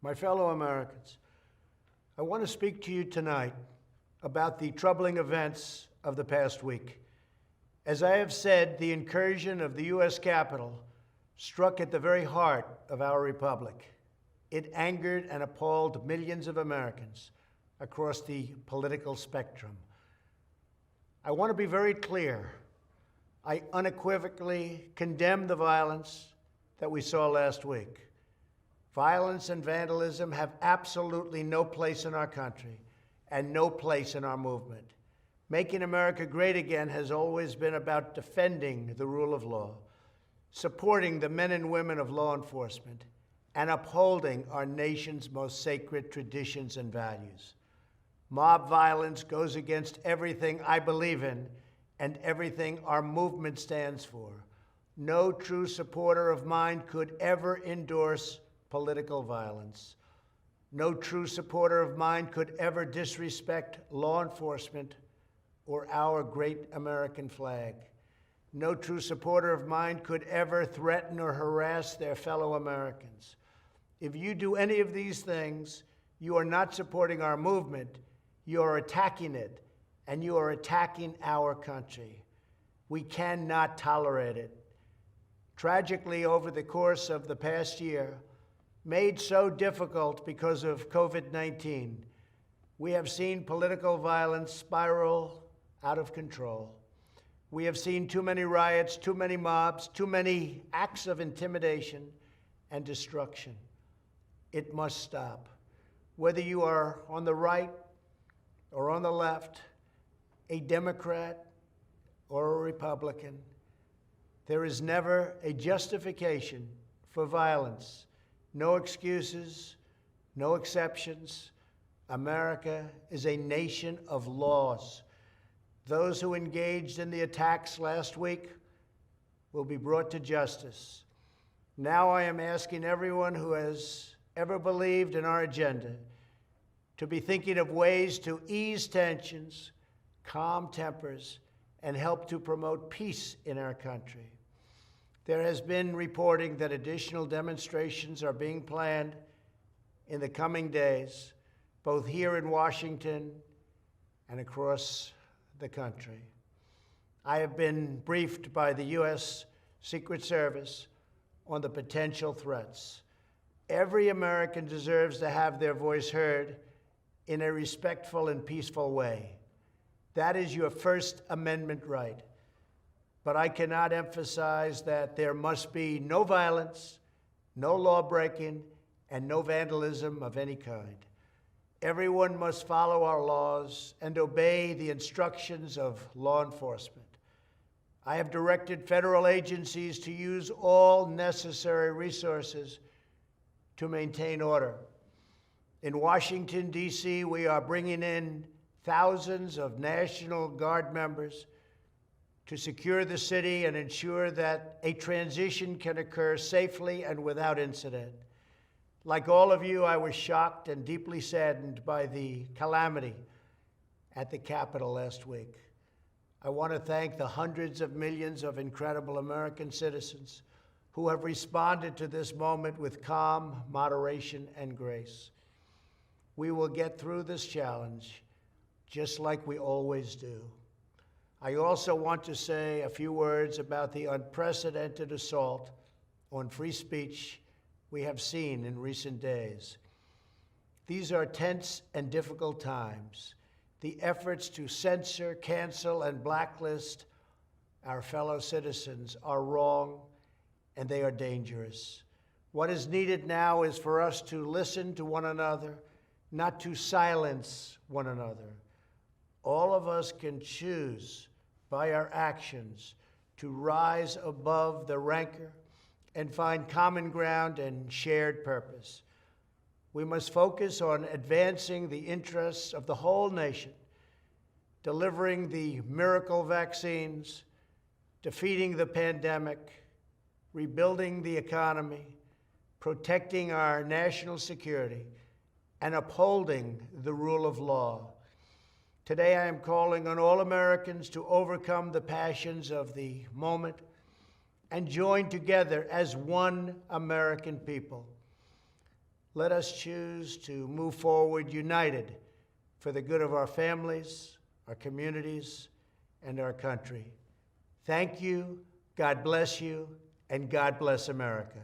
My fellow Americans, I want to speak to you tonight about the troubling events of the past week. As I have said, the incursion of the U.S. Capitol struck at the very heart of our republic. It angered and appalled millions of Americans across the political spectrum. I want to be very clear. I unequivocally condemn the violence that we saw last week. Violence and vandalism have absolutely no place in our country and no place in our movement. Making America great again has always been about defending the rule of law, supporting the men and women of law enforcement, and upholding our nation's most sacred traditions and values. Mob violence goes against everything I believe in and everything our movement stands for. No true supporter of mine could ever endorse political violence. No true supporter of mine could ever disrespect law enforcement or our great American flag. No true supporter of mine could ever threaten or harass their fellow Americans. If you do any of these things, you are not supporting our movement, you are attacking it, and you are attacking our country. We cannot tolerate it. Tragically, over the course of the past year, made so difficult because of COVID-19, we have seen political violence spiral out of control. We have seen too many riots, too many mobs, too many acts of intimidation and destruction. It must stop. Whether you are on the right or on the left, a Democrat or a Republican, there is never a justification for violence. No excuses, no exceptions. America is a nation of laws. Those who engaged in the attacks last week will be brought to justice. Now I am asking everyone who has ever believed in our agenda to be thinking of ways to ease tensions, calm tempers, and help to promote peace in our country. There has been reporting that additional demonstrations are being planned in the coming days, both here in Washington and across the country. I have been briefed by the U.S. Secret Service on the potential threats. Every American deserves to have their voice heard in a respectful and peaceful way. That is your First Amendment right. But I cannot emphasize that there must be no violence, no law-breaking, and no vandalism of any kind. Everyone must follow our laws and obey the instructions of law enforcement. I have directed federal agencies to use all necessary resources to maintain order. In Washington, D.C., we are bringing in thousands of National Guard members to secure the city and ensure that a transition can occur safely and without incident. Like all of you, I was shocked and deeply saddened by the calamity at the Capitol last week. I want to thank the hundreds of millions of incredible American citizens who have responded to this moment with calm, moderation, and grace. We will get through this challenge just like we always do. I also want to say a few words about the unprecedented assault on free speech we have seen in recent days. These are tense and difficult times. The efforts to censor, cancel, and blacklist our fellow citizens are wrong, and they are dangerous. What is needed now is for us to listen to one another, not to silence one another. All of us can choose by our actions to rise above the rancor and find common ground and shared purpose. We must focus on advancing the interests of the whole nation, delivering the miracle vaccines, defeating the pandemic, rebuilding the economy, protecting our national security, and upholding the rule of law. Today, I am calling on all Americans to overcome the passions of the moment and join together as one American people. let us choose to move forward united for the good of our families, our communities, and our country. Thank you, God bless you, and God bless America.